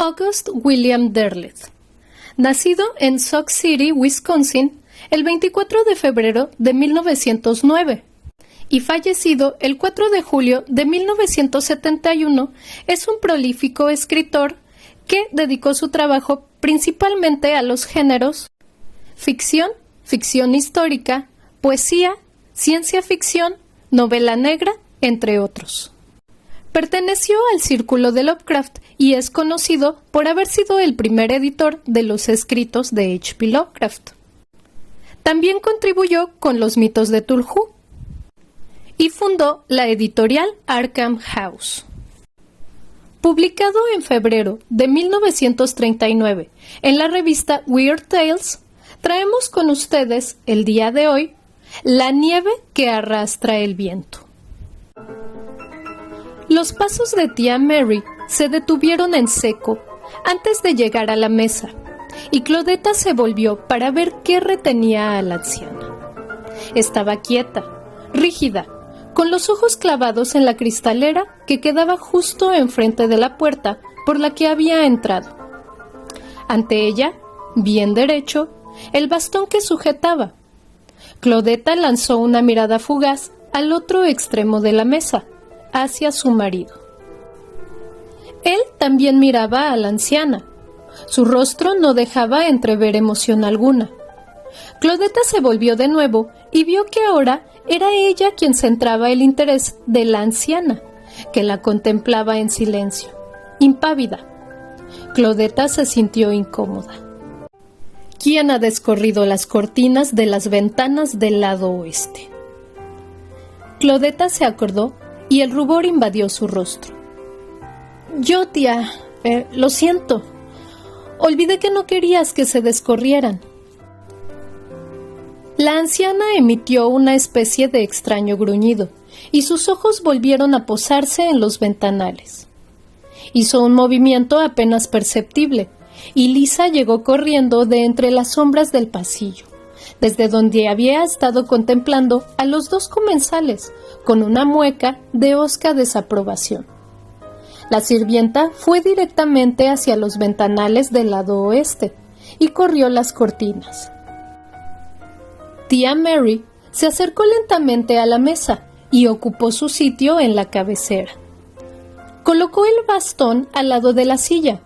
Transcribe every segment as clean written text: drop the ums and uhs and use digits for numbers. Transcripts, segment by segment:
August William Derleth, nacido en Sauk City, Wisconsin, el 24 de febrero de 1909 y fallecido el 4 de julio de 1971, es un prolífico escritor que dedicó su trabajo principalmente a los géneros ficción, ficción histórica, poesía, ciencia ficción, novela negra, entre otros. Perteneció al círculo de Lovecraft y es conocido por haber sido el primer editor de los escritos de H.P. Lovecraft. También contribuyó con los mitos de Cthulhu y fundó la editorial Arkham House. Publicado en febrero de 1939 en la revista Weird Tales, traemos con ustedes el día de hoy La nieve que arrastra el viento. Los pasos de tía Mary se detuvieron en seco antes de llegar a la mesa, y Claudetta se volvió para ver qué retenía a la anciana. Estaba quieta, rígida, con los ojos clavados en la cristalera que quedaba justo enfrente de la puerta por la que había entrado. Ante ella, bien derecho, el bastón que sujetaba. Claudetta lanzó una mirada fugaz al otro extremo de la mesa, hacia su marido. Él también miraba a la anciana. Su rostro no dejaba entrever emoción alguna. Claudetta se volvió de nuevo y vio que ahora era ella quien centraba el interés de la anciana, que la contemplaba en silencio, impávida. Claudetta se sintió incómoda. ¿Quién ha descorrido las cortinas de las ventanas del lado oeste? Claudetta se acordó y el rubor invadió su rostro. Yo, tía, lo siento. Olvidé que no querías que se descorrieran. La anciana emitió una especie de extraño gruñido y sus ojos volvieron a posarse en los ventanales. Hizo un movimiento apenas perceptible y Lisa llegó corriendo de entre las sombras del pasillo, desde donde había estado contemplando a los dos comensales con una mueca de hosca desaprobación. La sirvienta fue directamente hacia los ventanales del lado oeste y corrió las cortinas. Tía Mary se acercó lentamente a la mesa y ocupó su sitio en la cabecera. Colocó el bastón al lado de la silla,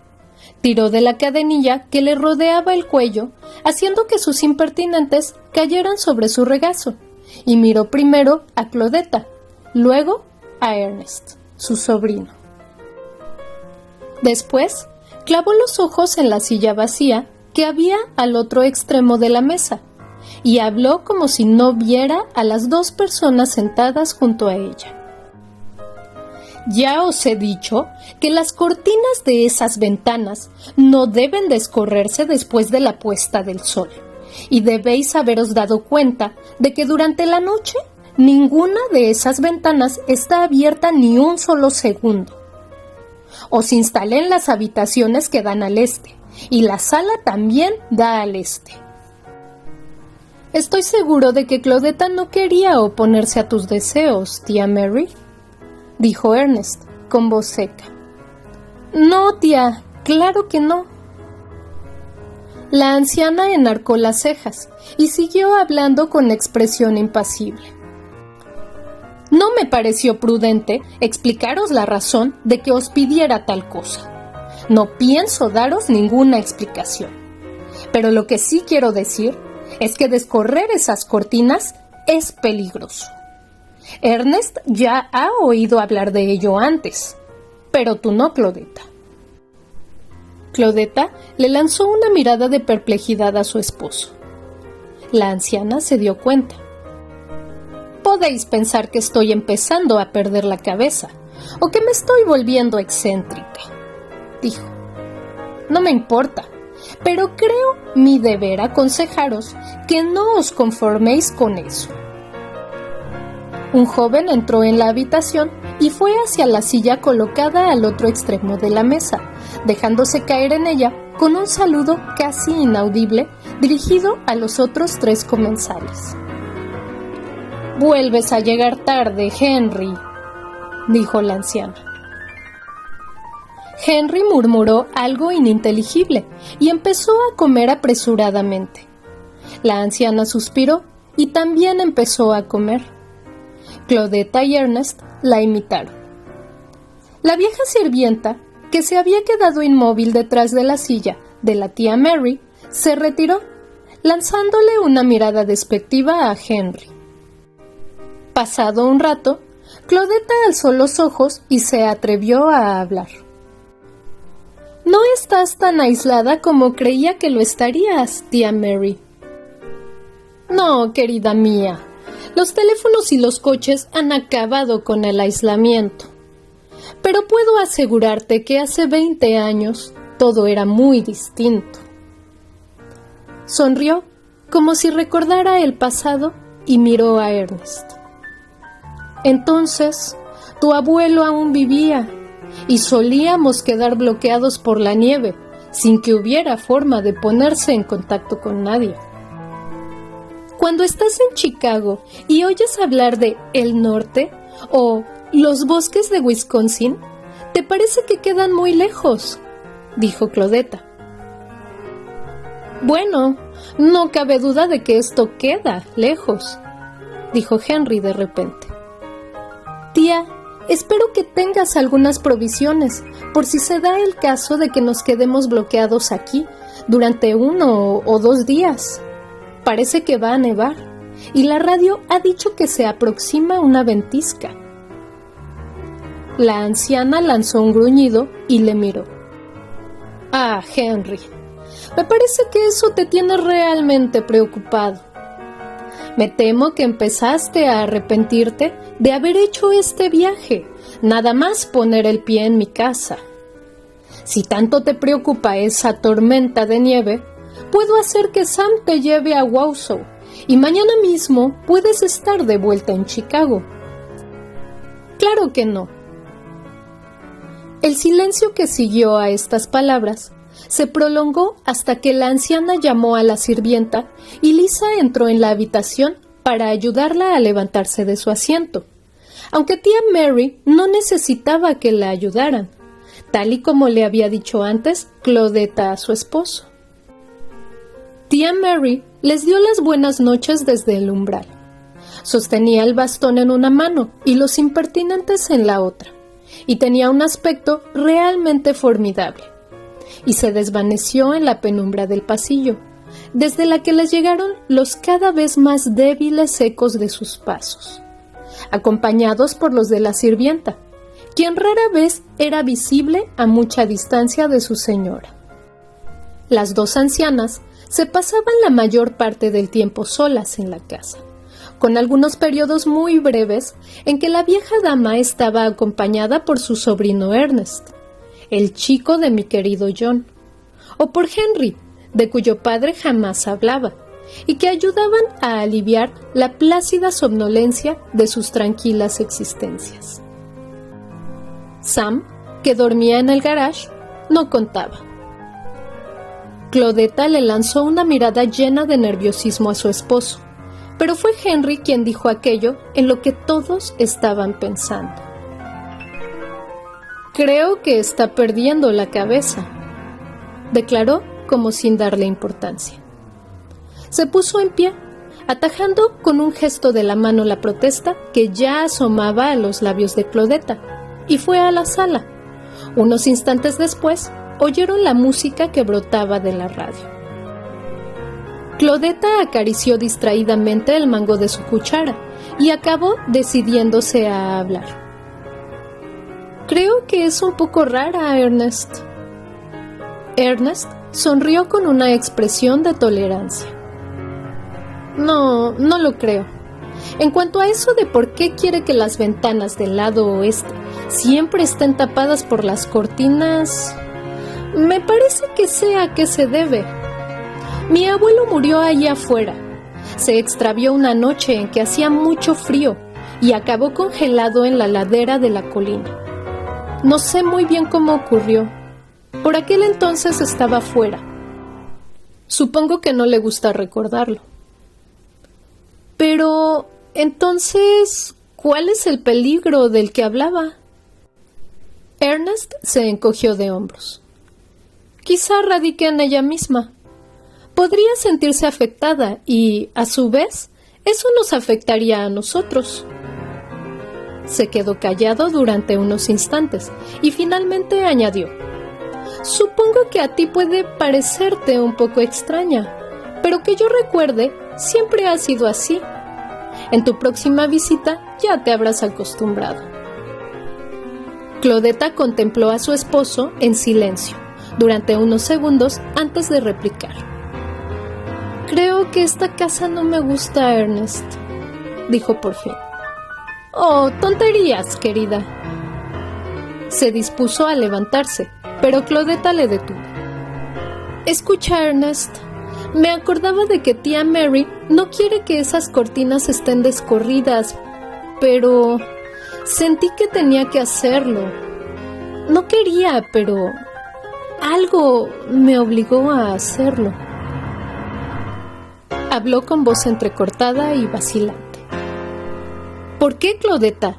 tiró de la cadenilla que le rodeaba el cuello, haciendo que sus impertinentes cayeran sobre su regazo, y miró primero a Claudetta, luego a Ernest, su sobrino. Después, clavó los ojos en la silla vacía que había al otro extremo de la mesa, y habló como si no viera a las dos personas sentadas junto a ella. Ya os he dicho que las cortinas de esas ventanas no deben descorrerse después de la puesta del sol, y debéis haberos dado cuenta de que durante la noche ninguna de esas ventanas está abierta ni un solo segundo. Os instalé en las habitaciones que dan al este, y la sala también da al este. Estoy seguro de que Claudetta no quería oponerse a tus deseos, tía Mary, dijo Ernest con voz seca. No, tía, claro que no. La anciana enarcó las cejas y siguió hablando con expresión impasible. No me pareció prudente explicaros la razón de que os pidiera tal cosa. No pienso daros ninguna explicación. Pero lo que sí quiero decir es que descorrer esas cortinas es peligroso. Ernest ya ha oído hablar de ello antes, pero tú no, Claudetta. Claudetta le lanzó una mirada de perplejidad a su esposo. La anciana se dio cuenta. Podéis pensar que estoy empezando a perder la cabeza, o que me estoy volviendo excéntrica, dijo. No me importa, pero creo mi deber aconsejaros que no os conforméis con eso. Un joven entró en la habitación y fue hacia la silla colocada al otro extremo de la mesa, dejándose caer en ella con un saludo casi inaudible dirigido a los otros tres comensales. «Vuelves a llegar tarde, Henry», dijo la anciana. Henry murmuró algo ininteligible y empezó a comer apresuradamente. La anciana suspiró y también empezó a comer. Claudetta y Ernest la imitaron. La vieja sirvienta, que se había quedado inmóvil detrás de la silla de la tía Mary, se retiró, lanzándole una mirada despectiva a Henry. Pasado un rato, Claudetta alzó los ojos y se atrevió a hablar. «No estás tan aislada como creía que lo estarías, tía Mary». «No, querida mía, los teléfonos y los coches han acabado con el aislamiento. Pero puedo asegurarte que hace 20 años todo era muy distinto». Sonrió, como si recordara el pasado, y miró a Ernest. «Entonces, tu abuelo aún vivía, y solíamos quedar bloqueados por la nieve, sin que hubiera forma de ponerse en contacto con nadie. Cuando estás en Chicago y oyes hablar de el norte o los bosques de Wisconsin, te parece que quedan muy lejos», dijo Claudetta. «Bueno, no cabe duda de que esto queda lejos», dijo Henry de repente. «Tía, espero que tengas algunas provisiones por si se da el caso de que nos quedemos bloqueados aquí durante 1 o 2 días. Parece que va a nevar y la radio ha dicho que se aproxima una ventisca». La anciana lanzó un gruñido y le miró. «Ah, Henry, me parece que eso te tiene realmente preocupado. Me temo que empezaste a arrepentirte de haber hecho este viaje, nada más poner el pie en mi casa. Si tanto te preocupa esa tormenta de nieve, puedo hacer que Sam te lleve a Wausau y mañana mismo puedes estar de vuelta en Chicago». «Claro que no». El silencio que siguió a estas palabras se prolongó hasta que la anciana llamó a la sirvienta y Lisa entró en la habitación para ayudarla a levantarse de su asiento, aunque tía Mary no necesitaba que la ayudaran, tal y como le había dicho antes Claudetta a su esposo. Tía Mary les dio las buenas noches desde el umbral. Sostenía el bastón en una mano y los impertinentes en la otra, y tenía un aspecto realmente formidable, y se desvaneció en la penumbra del pasillo, desde la que les llegaron los cada vez más débiles ecos de sus pasos, acompañados por los de la sirvienta, quien rara vez era visible a mucha distancia de su señora. Las dos ancianas se pasaban la mayor parte del tiempo solas en la casa, con algunos periodos muy breves en que la vieja dama estaba acompañada por su sobrino Ernest, el chico de mi querido John, o por Henry, de cuyo padre jamás hablaba, y que ayudaban a aliviar la plácida somnolencia de sus tranquilas existencias. Sam, que dormía en el garage, no contaba. Claudetta le lanzó una mirada llena de nerviosismo a su esposo, pero fue Henry quien dijo aquello en lo que todos estaban pensando. «Creo que está perdiendo la cabeza», declaró como sin darle importancia. Se puso en pie, atajando con un gesto de la mano la protesta que ya asomaba a los labios de Claudetta, y fue a la sala. Unos instantes después, oyeron la música que brotaba de la radio. Claudetta acarició distraídamente el mango de su cuchara y acabó decidiéndose a hablar. «Creo que es un poco rara, Ernest». Ernest sonrió con una expresión de tolerancia. No lo creo. En cuanto a eso de por qué quiere que las ventanas del lado oeste siempre estén tapadas por las cortinas, me parece que sé a qué se debe. Mi abuelo murió allá afuera. Se extravió una noche en que hacía mucho frío y acabó congelado en la ladera de la colina. No sé muy bien cómo ocurrió. Por aquel entonces estaba fuera. Supongo que no le gusta recordarlo. Pero, entonces, ¿cuál es el peligro del que hablaba? Ernest se encogió de hombros. Quizá radique en ella misma. Podría sentirse afectada y, a su vez, eso nos afectaría a nosotros. Se quedó callado durante unos instantes y finalmente añadió: Supongo que a ti puede parecerte un poco extraña, pero que yo recuerde, siempre ha sido así. En tu próxima visita ya te habrás acostumbrado. Claudetta contempló a su esposo en silencio durante unos segundos antes de replicar. Creo que esta casa no me gusta, Ernest, dijo por fin. Oh, tonterías, querida. Se dispuso a levantarse, pero Claudetta le detuvo. Escucha, Ernest, me acordaba de que tía Mary no quiere que esas cortinas estén descorridas, pero sentí que tenía que hacerlo. No quería, pero algo me obligó a hacerlo. Habló con voz entrecortada y vacilante. ¿Por qué, Claudetta?,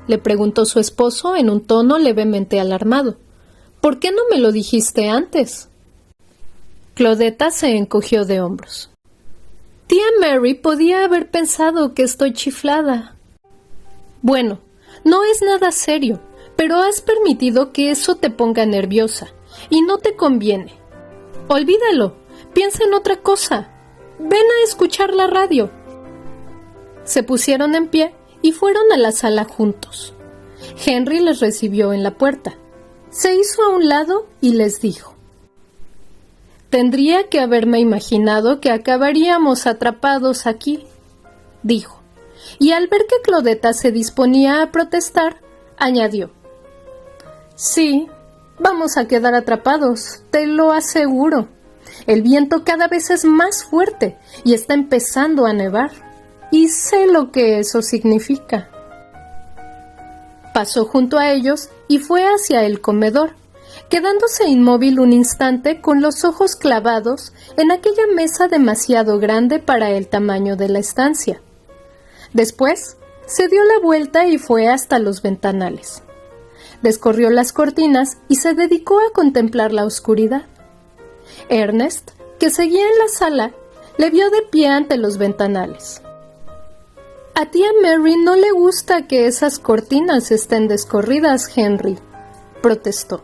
le preguntó su esposo en un tono levemente alarmado. ¿Por qué no me lo dijiste antes? Claudetta se encogió de hombros. Tía Mary podía haber pensado que estoy chiflada. Bueno, no es nada serio, pero has permitido que eso te ponga nerviosa, y no te conviene. Olvídalo, piensa en otra cosa. Ven a escuchar la radio. Se pusieron en pie y fueron a la sala juntos. Henry les recibió en la puerta. Se hizo a un lado y les dijo: Tendría que haberme imaginado que acabaríamos atrapados aquí, dijo, y al ver que Claudetta se disponía a protestar, añadió: Sí, vamos a quedar atrapados, te lo aseguro. El viento cada vez es más fuerte y está empezando a nevar, y sé lo que eso significa. Pasó junto a ellos y fue hacia el comedor, quedándose inmóvil un instante con los ojos clavados en aquella mesa demasiado grande para el tamaño de la estancia. Después, se dio la vuelta y fue hasta los ventanales. Descorrió las cortinas y se dedicó a contemplar la oscuridad. Ernest, que seguía en la sala, le vio de pie ante los ventanales. A tía Mary no le gusta que esas cortinas estén descorridas, Henry, protestó.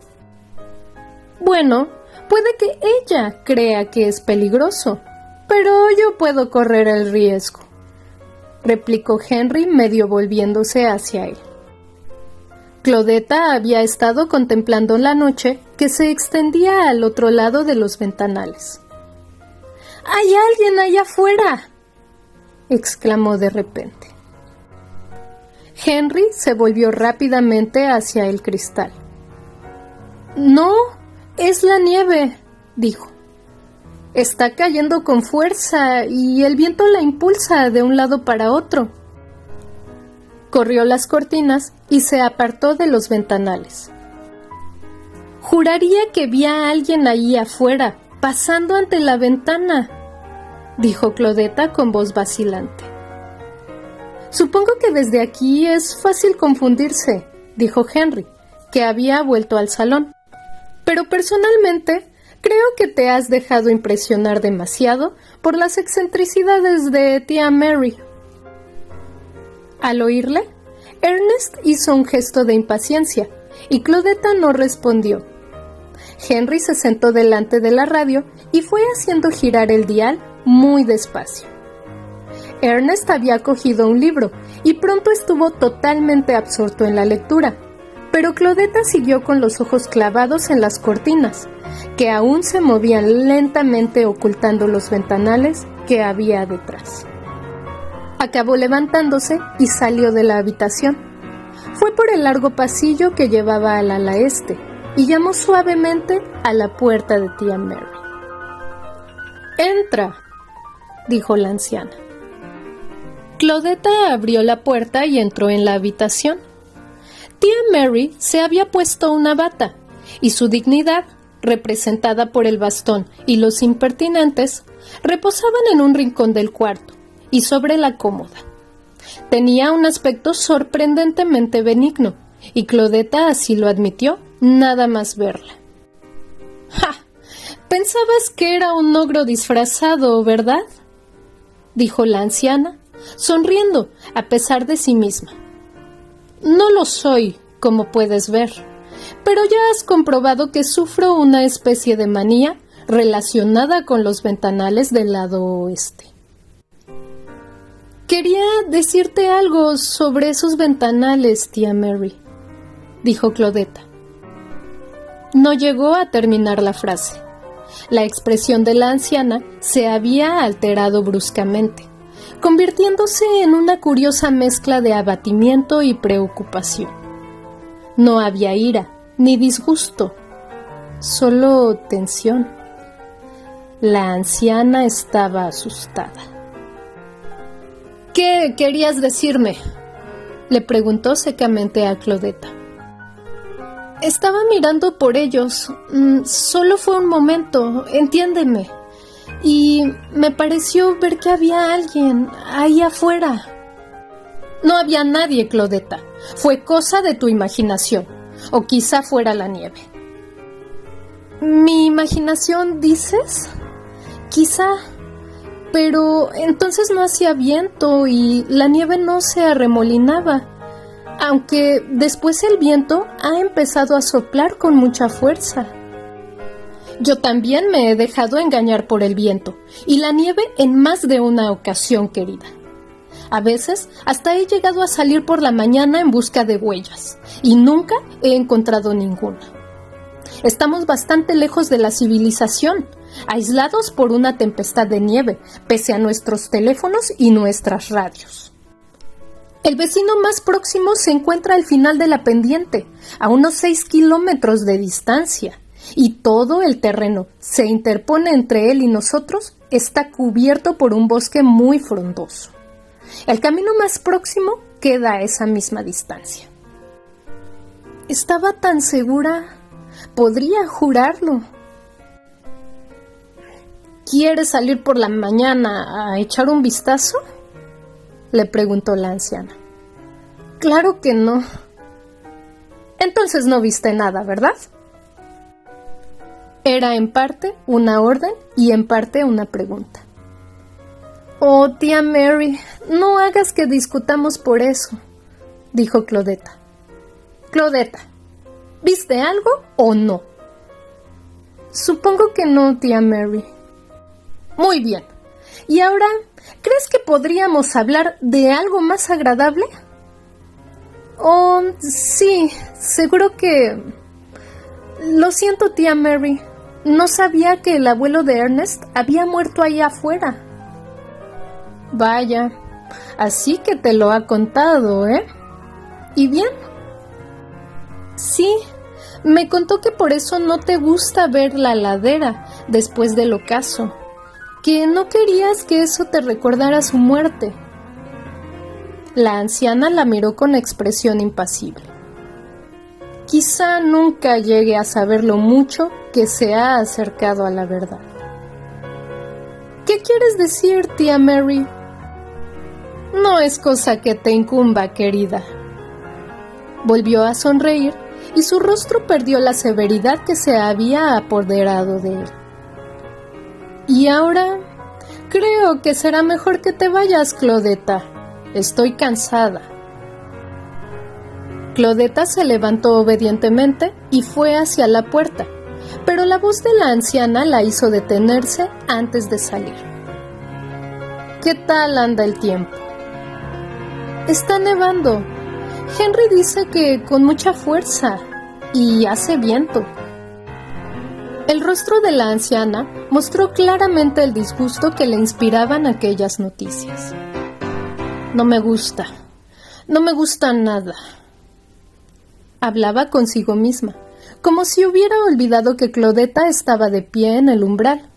Bueno, puede que ella crea que es peligroso, pero yo puedo correr el riesgo, replicó Henry medio volviéndose hacia él. Claudetta había estado contemplando la noche que se extendía al otro lado de los ventanales. ¡Hay alguien allá afuera!, exclamó de repente. Henry se volvió rápidamente hacia el cristal. No, es la nieve, dijo. Está cayendo con fuerza y el viento la impulsa de un lado para otro. Corrió las cortinas y se apartó de los ventanales. Juraría que vi a alguien ahí afuera, pasando ante la ventana, dijo Claudetta con voz vacilante. Supongo que desde aquí es fácil confundirse, dijo Henry, que había vuelto al salón. Pero personalmente creo que te has dejado impresionar demasiado por las excentricidades de tía Mary. Al oírle, Ernest hizo un gesto de impaciencia y Claudetta no respondió. Henry se sentó delante de la radio y fue haciendo girar el dial muy despacio. Ernest había cogido un libro y pronto estuvo totalmente absorto en la lectura, pero Claudetta siguió con los ojos clavados en las cortinas, que aún se movían lentamente ocultando los ventanales que había detrás. Acabó levantándose y salió de la habitación. Fue por el largo pasillo que llevaba al ala este y llamó suavemente a la puerta de tía Mary. «Entra», dijo la anciana. Claudetta abrió la puerta y entró en la habitación. Tía Mary se había puesto una bata y su dignidad, representada por el bastón y los impertinentes, reposaban en un rincón del cuarto y sobre la cómoda. Tenía un aspecto sorprendentemente benigno y Claudetta así lo admitió, nada más verla. ¡Ja! Pensabas que era un ogro disfrazado, ¿verdad?, dijo la anciana, sonriendo a pesar de sí misma. No lo soy, como puedes ver, pero ya has comprobado que sufro una especie de manía relacionada con los ventanales del lado oeste. Quería decirte algo sobre esos ventanales, tía Mary, dijo Claudetta. No llegó a terminar la frase. La expresión de la anciana se había alterado bruscamente, convirtiéndose en una curiosa mezcla de abatimiento y preocupación. No había ira ni disgusto, solo tensión. La anciana estaba asustada. ¿Qué querías decirme?, le preguntó secamente a Claudetta. Estaba mirando por ellos. Solo fue un momento, entiéndeme. Y me pareció ver que había alguien ahí afuera. No había nadie, Claudetta. Fue cosa de tu imaginación. O quizá fuera la nieve. ¿Mi imaginación, dices? Quizá. Pero entonces no hacía viento y la nieve no se arremolinaba. Aunque después el viento ha empezado a soplar con mucha fuerza. Yo también me he dejado engañar por el viento y la nieve en más de una ocasión, querida. A veces hasta he llegado a salir por la mañana en busca de huellas y nunca he encontrado ninguna. Estamos bastante lejos de la civilización, aislados por una tempestad de nieve, pese a nuestros teléfonos y nuestras radios. El vecino más próximo se encuentra al final de la pendiente, a unos 6 kilómetros de distancia, y todo el terreno se interpone entre él y nosotros, está cubierto por un bosque muy frondoso. El camino más próximo queda a esa misma distancia. Estaba tan segura, podría jurarlo. ¿Quieres salir por la mañana a echar un vistazo?, le preguntó la anciana. Claro que no. Entonces no viste nada, ¿verdad? Era en parte una orden y en parte una pregunta. Oh, tía Mary, no hagas que discutamos por eso, dijo Claudetta. Claudetta, ¿viste algo o no? Supongo que no, tía Mary. Muy bien. ¿Y ahora, crees que podríamos hablar de algo más agradable? Oh, sí, seguro que... Lo siento, tía Mary. No sabía que el abuelo de Ernest había muerto ahí afuera. Vaya, así que te lo ha contado, ¿eh? ¿Y bien? Sí, me contó que por eso no te gusta ver la ladera después del ocaso. Que no querías que eso te recordara su muerte. La anciana la miró con expresión impasible. Quizá nunca llegue a saber lo mucho que se ha acercado a la verdad. ¿Qué quieres decir, tía Mary? No es cosa que te incumba, querida. Volvió a sonreír y su rostro perdió la severidad que se había apoderado de él. Y ahora, creo que será mejor que te vayas, Claudetta. Estoy cansada. Claudetta se levantó obedientemente y fue hacia la puerta, pero la voz de la anciana la hizo detenerse antes de salir. ¿Qué tal anda el tiempo? Está nevando. Henry dice que con mucha fuerza y hace viento. El rostro de la anciana mostró claramente el disgusto que le inspiraban aquellas noticias. No me gusta nada. Hablaba consigo misma, como si hubiera olvidado que Claudetta estaba de pie en el umbral.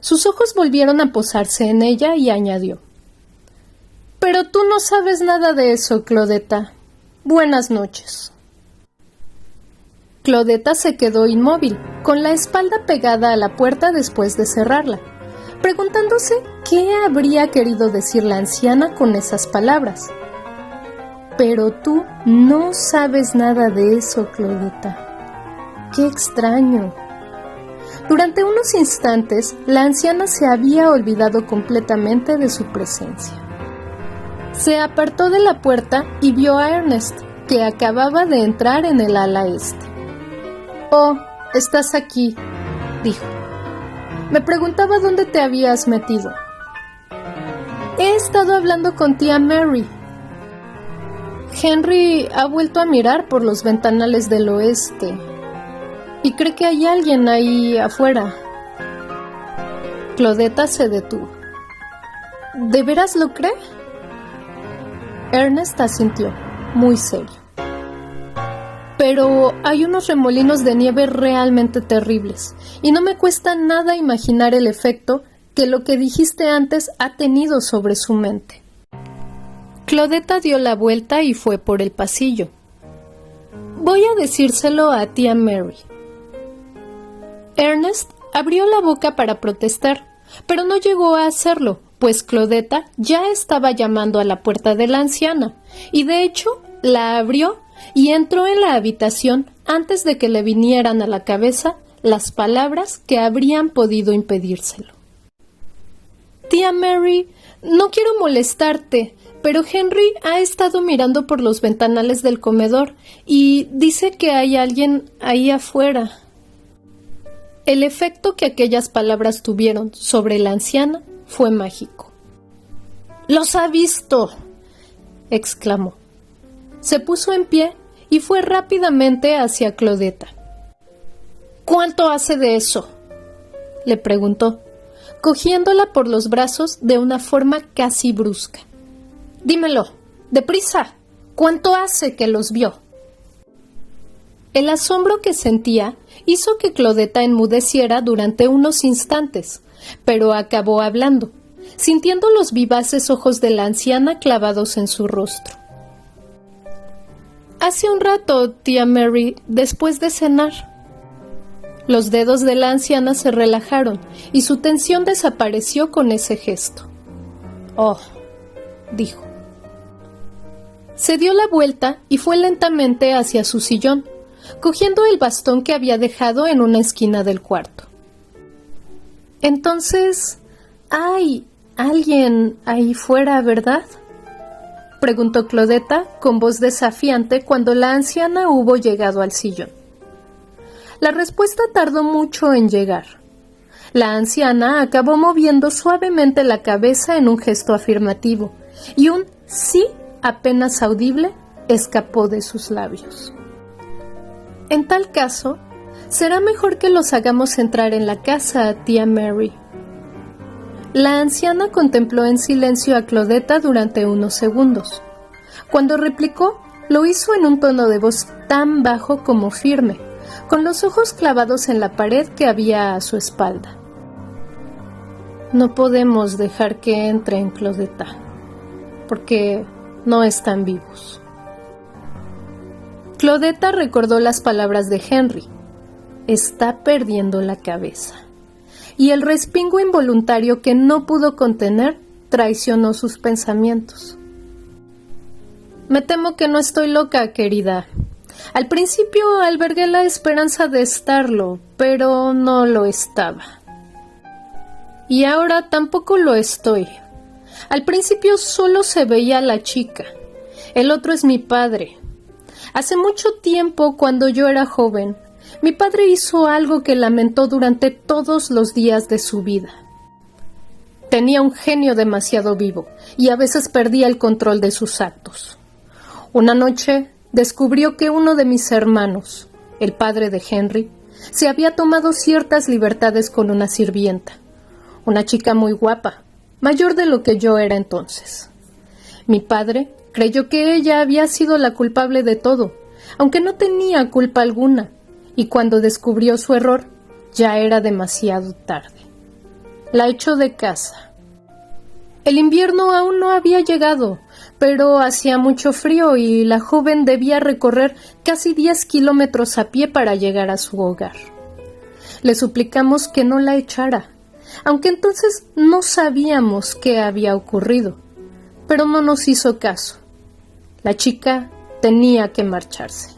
Sus ojos volvieron a posarse en ella y añadió: Pero tú no sabes nada de eso, Claudetta. Buenas noches. Claudetta se quedó inmóvil, con la espalda pegada a la puerta después de cerrarla, preguntándose qué habría querido decir la anciana con esas palabras. Pero tú no sabes nada de eso, Claudetta. ¡Qué extraño! Durante unos instantes, la anciana se había olvidado completamente de su presencia. Se apartó de la puerta y vio a Ernest, que acababa de entrar en el ala este. «Oh, estás aquí», dijo. «Me preguntaba dónde te habías metido». «He estado hablando con tía Mary». Henry ha vuelto a mirar por los ventanales del oeste y cree que hay alguien ahí afuera. Claudetta se detuvo. ¿De veras lo cree? Ernest asintió, muy serio. Pero hay unos remolinos de nieve realmente terribles, y no me cuesta nada imaginar el efecto que lo que dijiste antes ha tenido sobre su mente. Claudetta dio la vuelta y fue por el pasillo. Voy a decírselo a tía Mary. Ernest abrió la boca para protestar, pero no llegó a hacerlo, pues Claudetta ya estaba llamando a la puerta de la anciana, y de hecho la abrió y entró en la habitación antes de que le vinieran a la cabeza las palabras que habrían podido impedírselo. Tía Mary, no quiero molestarte, pero Henry ha estado mirando por los ventanales del comedor y dice que hay alguien ahí afuera. El efecto que aquellas palabras tuvieron sobre la anciana fue mágico. «¡Los ha visto!», exclamó. Se puso en pie y fue rápidamente hacia Claudetta. «¿Cuánto hace de eso?», le preguntó, cogiéndola por los brazos de una forma casi brusca. «Dímelo, deprisa, ¿cuánto hace que los vio?». El asombro que sentía hizo que Claudetta enmudeciera durante unos instantes, pero acabó hablando, sintiendo los vivaces ojos de la anciana clavados en su rostro. «Hace un rato, tía Mary, después de cenar». Los dedos de la anciana se relajaron y su tensión desapareció con ese gesto. «Oh», dijo. Se dio la vuelta y fue lentamente hacia su sillón, cogiendo el bastón que había dejado en una esquina del cuarto. «Entonces, hay alguien ahí fuera, ¿verdad?», preguntó Claudetta con voz desafiante cuando la anciana hubo llegado al sillón. La respuesta tardó mucho en llegar. La anciana acabó moviendo suavemente la cabeza en un gesto afirmativo, y un sí apenas audible escapó de sus labios. «En tal caso, será mejor que los hagamos entrar en la casa, tía Mary». La anciana contempló en silencio a Claudetta durante unos segundos. Cuando replicó, lo hizo en un tono de voz tan bajo como firme, con los ojos clavados en la pared que había a su espalda. «No podemos dejar que entren, Claudetta, porque no están vivos». Claudetta recordó las palabras de Henry. «Está perdiendo la cabeza». Y el respingo involuntario que no pudo contener traicionó sus pensamientos. «Me temo que no estoy loca, querida. Al principio albergué la esperanza de estarlo, pero no lo estaba. Y ahora tampoco lo estoy. Al principio solo se veía a la chica. El otro es mi padre. Hace mucho tiempo, cuando yo era joven, mi padre hizo algo que lamentó durante todos los días de su vida. Tenía un genio demasiado vivo y a veces perdía el control de sus actos. Una noche descubrió que uno de mis hermanos, el padre de Henry, se había tomado ciertas libertades con una sirvienta, una chica muy guapa, mayor de lo que yo era entonces. Mi padre creyó que ella había sido la culpable de todo, aunque no tenía culpa alguna, y cuando descubrió su error, ya era demasiado tarde. La echó de casa. El invierno aún no había llegado, pero hacía mucho frío y la joven debía recorrer casi 10 kilómetros a pie para llegar a su hogar. Le suplicamos que no la echara, aunque entonces no sabíamos qué había ocurrido, pero no nos hizo caso. La chica tenía que marcharse.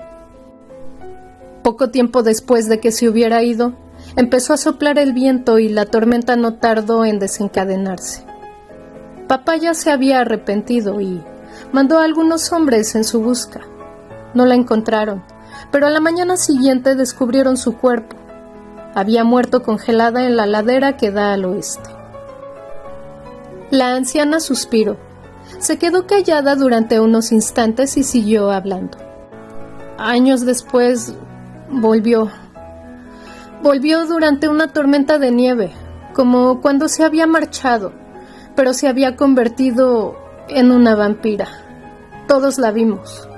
Poco tiempo después de que se hubiera ido, empezó a soplar el viento y la tormenta no tardó en desencadenarse. Papá ya se había arrepentido y mandó a algunos hombres en su busca. No la encontraron, pero a la mañana siguiente descubrieron su cuerpo. Había muerto congelada en la ladera que da al oeste. La anciana suspiró. Se quedó callada durante unos instantes y siguió hablando. Años después, volvió durante una tormenta de nieve, como cuando se había marchado, pero se había convertido en una vampira. Todos la vimos.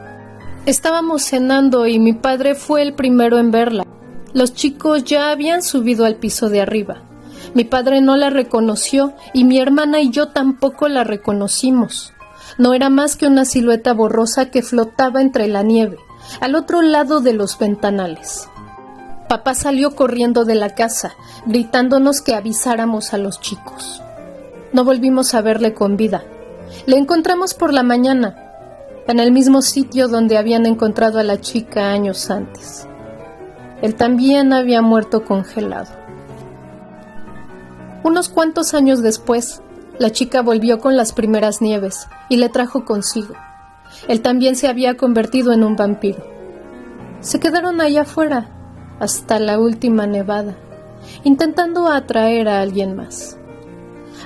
Estábamos cenando y mi padre fue el primero en verla. Los chicos ya habían subido al piso de arriba. Mi padre no la reconoció y mi hermana y yo tampoco la reconocimos. No era más que una silueta borrosa que flotaba entre la nieve, al otro lado de los ventanales. Papá salió corriendo de la casa, gritándonos que avisáramos a los chicos. No volvimos a verle con vida. Le encontramos por la mañana, en el mismo sitio donde habían encontrado a la chica años antes. Él también había muerto congelado. Unos cuantos años después, la chica volvió con las primeras nieves y le trajo consigo. Él también se había convertido en un vampiro. Se quedaron allá afuera hasta la última nevada, intentando atraer a alguien más.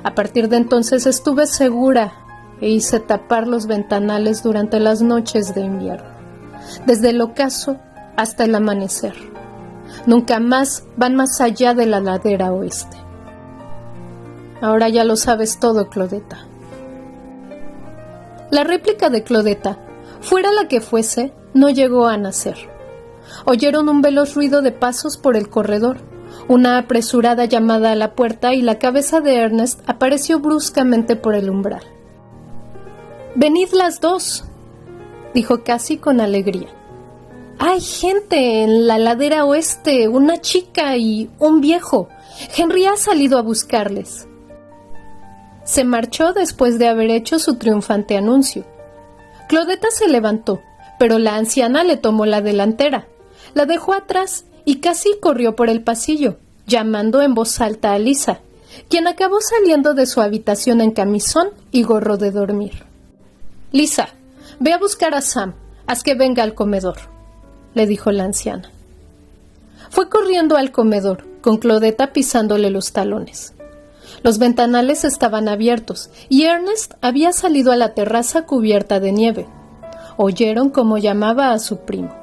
A partir de entonces estuve segura e hice tapar los ventanales durante las noches de invierno, desde el ocaso hasta el amanecer. Nunca más van más allá de la ladera oeste. Ahora ya lo sabes todo, Claudetta. La réplica de Claudetta, fuera la que fuese, no llegó a nacer. Oyeron un veloz ruido de pasos por el corredor, una apresurada llamada a la puerta y la cabeza de Ernest apareció bruscamente por el umbral. «Venid las dos», dijo casi con alegría. «Hay gente en la ladera oeste, una chica y un viejo. Henry ha salido a buscarles». Se marchó después de haber hecho su triunfante anuncio. Claudetta se levantó, pero la anciana le tomó la delantera, la dejó atrás y casi corrió por el pasillo, llamando en voz alta a Lisa, quien acabó saliendo de su habitación en camisón y gorro de dormir. «Lisa, ve a buscar a Sam, haz que venga al comedor», le dijo la anciana. Fue corriendo al comedor, con Claudetta pisándole los talones. Los ventanales estaban abiertos y Ernest había salido a la terraza cubierta de nieve. Oyeron cómo llamaba a su primo.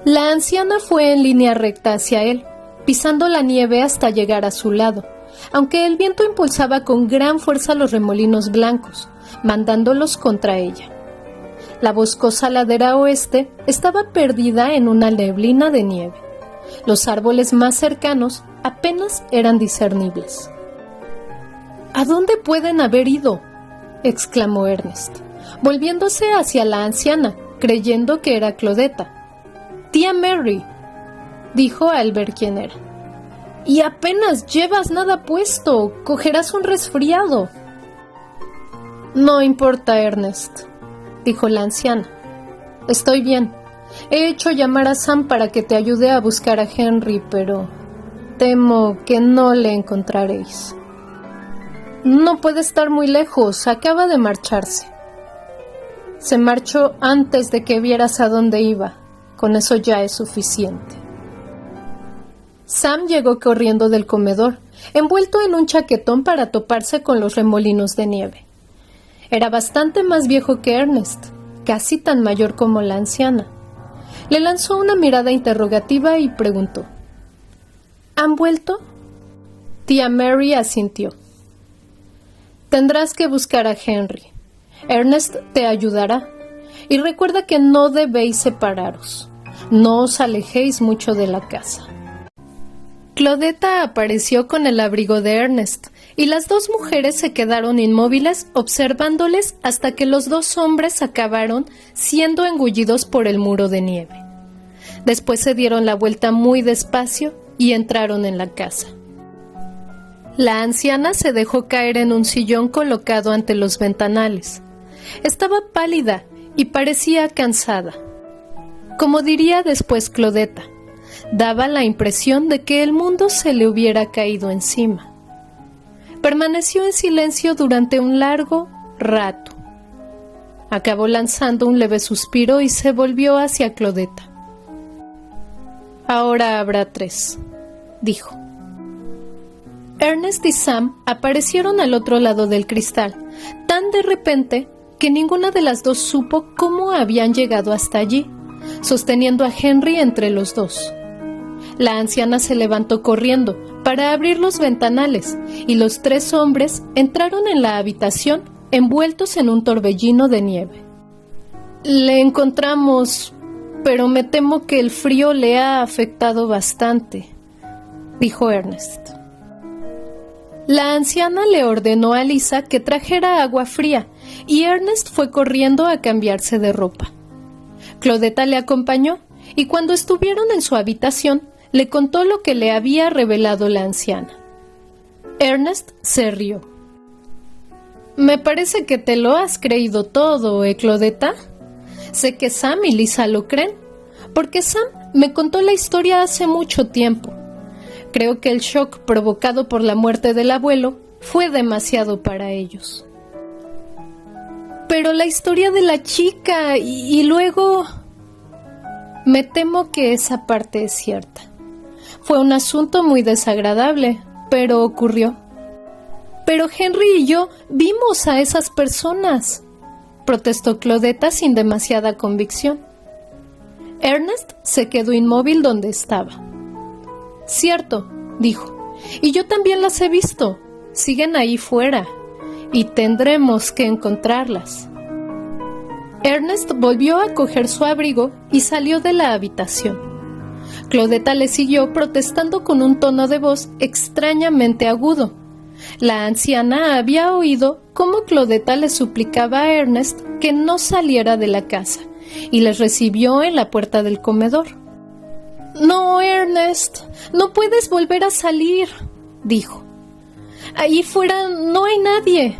La anciana fue en línea recta hacia él, pisando la nieve hasta llegar a su lado, aunque el viento impulsaba con gran fuerza los remolinos blancos, mandándolos contra ella. La boscosa ladera oeste estaba perdida en una neblina de nieve. Los árboles más cercanos apenas eran discernibles. «¿A dónde pueden haber ido?», exclamó Ernest, volviéndose hacia la anciana, creyendo que era Claudetta. «Tía Mary», dijo al ver quién era. «Y apenas llevas nada puesto, cogerás un resfriado». «No importa, Ernest», dijo la anciana. «Estoy bien. He hecho llamar a Sam para que te ayude a buscar a Henry, pero temo que no le encontraréis». «No puede estar muy lejos, acaba de marcharse». «Se marchó antes de que vieras a dónde iba. Con eso ya es suficiente». Sam llegó corriendo del comedor, envuelto en un chaquetón para toparse con los remolinos de nieve. Era bastante más viejo que Ernest, casi tan mayor como la anciana. Le lanzó una mirada interrogativa y preguntó: «¿Han vuelto?». Tía Mary asintió. «Tendrás que buscar a Henry. Ernest te ayudará. Y recuerda que no debéis separaros. No os alejéis mucho de la casa». Claudetta apareció con el abrigo de Ernest, y las dos mujeres se quedaron inmóviles observándoles hasta que los dos hombres acabaron siendo engullidos por el muro de nieve. Después se dieron la vuelta muy despacio y entraron en la casa. La anciana se dejó caer en un sillón colocado ante los ventanales. Estaba pálida y parecía cansada. Como diría después Claudetta, daba la impresión de que el mundo se le hubiera caído encima. Permaneció en silencio durante un largo rato. Acabó lanzando un leve suspiro y se volvió hacia Claudetta. «Ahora habrá 3», dijo. Ernest y Sam aparecieron al otro lado del cristal, tan de repente que ninguna de las dos supo cómo habían llegado hasta allí, sosteniendo a Henry entre los dos. La anciana se levantó corriendo para abrir los ventanales y los 3 hombres entraron en la habitación envueltos en un torbellino de nieve. «Le encontramos, pero me temo que el frío le ha afectado bastante», dijo Ernest. La anciana le ordenó a Lisa que trajera agua fría y Ernest fue corriendo a cambiarse de ropa. Claudetta le acompañó y cuando estuvieron en su habitación le contó lo que le había revelado la anciana. Ernest se rió. «Me parece que te lo has creído todo, Claudetta? Sé que Sam y Lisa lo creen, porque Sam me contó la historia hace mucho tiempo. Creo que el shock provocado por la muerte del abuelo fue demasiado para ellos». «Pero la historia de la chica y luego...» «Me temo que esa parte es cierta. Fue un asunto muy desagradable, pero ocurrió. Pero Henry y yo vimos a esas personas», protestó Claudetta sin demasiada convicción. Ernest se quedó inmóvil donde estaba. «Cierto», dijo, «y yo también las he visto. Siguen ahí fuera, y tendremos que encontrarlas». Ernest volvió a coger su abrigo y salió de la habitación. Claudetta le siguió protestando con un tono de voz extrañamente agudo. La anciana había oído cómo Claudetta le suplicaba a Ernest que no saliera de la casa y les recibió en la puerta del comedor. «No, Ernest, no puedes volver a salir», dijo. «Allí fuera no hay nadie».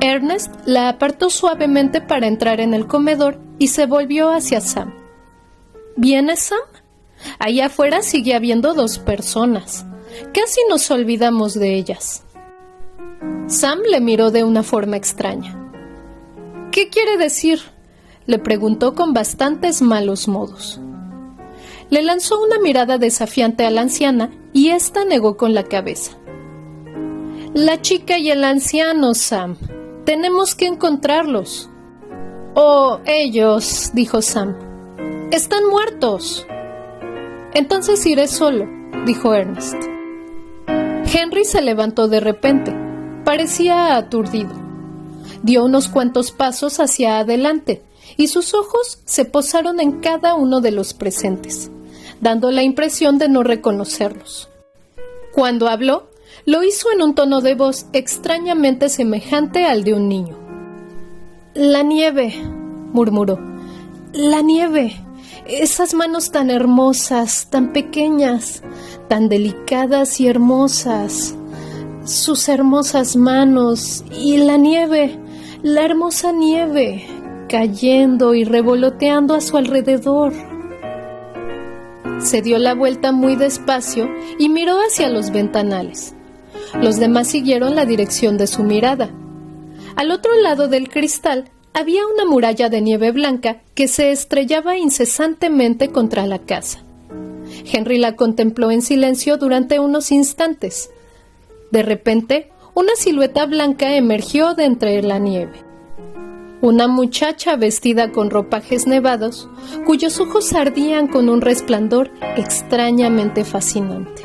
Ernest la apartó suavemente para entrar en el comedor y se volvió hacia Sam. «¿Vienes, Sam? Allá afuera sigue habiendo 2 personas. Casi nos olvidamos de ellas». Sam le miró de una forma extraña. «¿Qué quiere decir?», le preguntó con bastantes malos modos. Le lanzó una mirada desafiante a la anciana y ésta negó con la cabeza. «La chica y el anciano, Sam. Tenemos que encontrarlos». «Oh, ellos», dijo Sam. «Están muertos». «Entonces iré solo», dijo Ernest. Henry se levantó de repente. Parecía aturdido. Dio unos cuantos pasos hacia adelante y sus ojos se posaron en cada uno de los presentes, dando la impresión de no reconocerlos. Cuando habló, lo hizo en un tono de voz extrañamente semejante al de un niño. «La nieve», murmuró. «La nieve. Esas manos tan hermosas, tan pequeñas, tan delicadas y hermosas. Sus hermosas manos y la nieve, la hermosa nieve, cayendo y revoloteando a su alrededor». Se dio la vuelta muy despacio y miró hacia los ventanales. Los demás siguieron la dirección de su mirada. Al otro lado del cristal había una muralla de nieve blanca que se estrellaba incesantemente contra la casa. Henry la contempló en silencio durante unos instantes. De repente, una silueta blanca emergió de entre la nieve. Una muchacha vestida con ropajes nevados, cuyos ojos ardían con un resplandor extrañamente fascinante.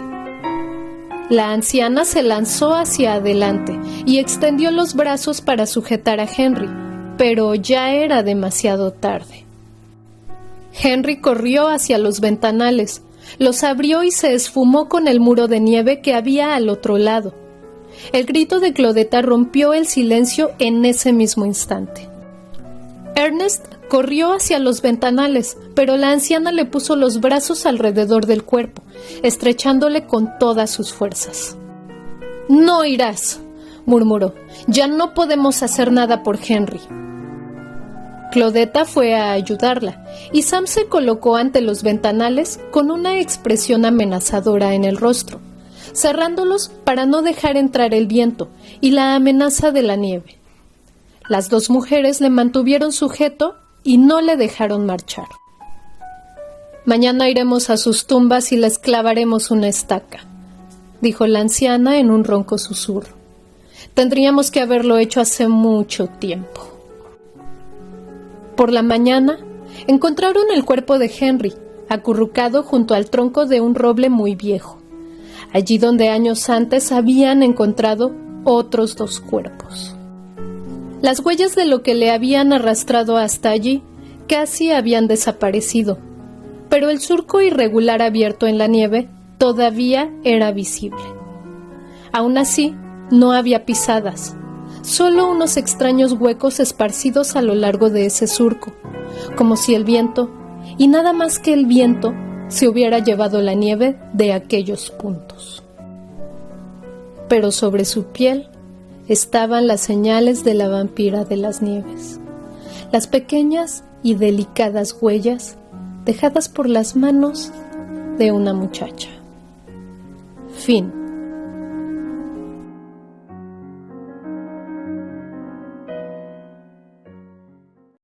La anciana se lanzó hacia adelante y extendió los brazos para sujetar a Henry, pero ya era demasiado tarde. Henry corrió hacia los ventanales, los abrió y se esfumó con el muro de nieve que había al otro lado. El grito de Claudetta rompió el silencio en ese mismo instante. Ernest corrió hacia los ventanales, pero la anciana le puso los brazos alrededor del cuerpo, estrechándole con todas sus fuerzas. «No irás», murmuró. «Ya no podemos hacer nada por Henry». Claudetta fue a ayudarla y Sam se colocó ante los ventanales con una expresión amenazadora en el rostro, cerrándolos para no dejar entrar el viento y la amenaza de la nieve. Las dos mujeres le mantuvieron sujeto y no le dejaron marchar. «Mañana iremos a sus tumbas y les clavaremos una estaca», dijo la anciana en un ronco susurro. «Tendríamos que haberlo hecho hace mucho tiempo». Por la mañana, encontraron el cuerpo de Henry, acurrucado junto al tronco de un roble muy viejo, allí donde años antes habían encontrado otros 2 cuerpos. Las huellas de lo que le habían arrastrado hasta allí casi habían desaparecido, pero el surco irregular abierto en la nieve todavía era visible. Aún así, no había pisadas, solo unos extraños huecos esparcidos a lo largo de ese surco, como si el viento, y nada más que el viento, se hubiera llevado la nieve de aquellos puntos. Pero sobre su piel estaban las señales de la vampira de las nieves, las pequeñas y delicadas huellas dejadas por las manos de una muchacha. Fin.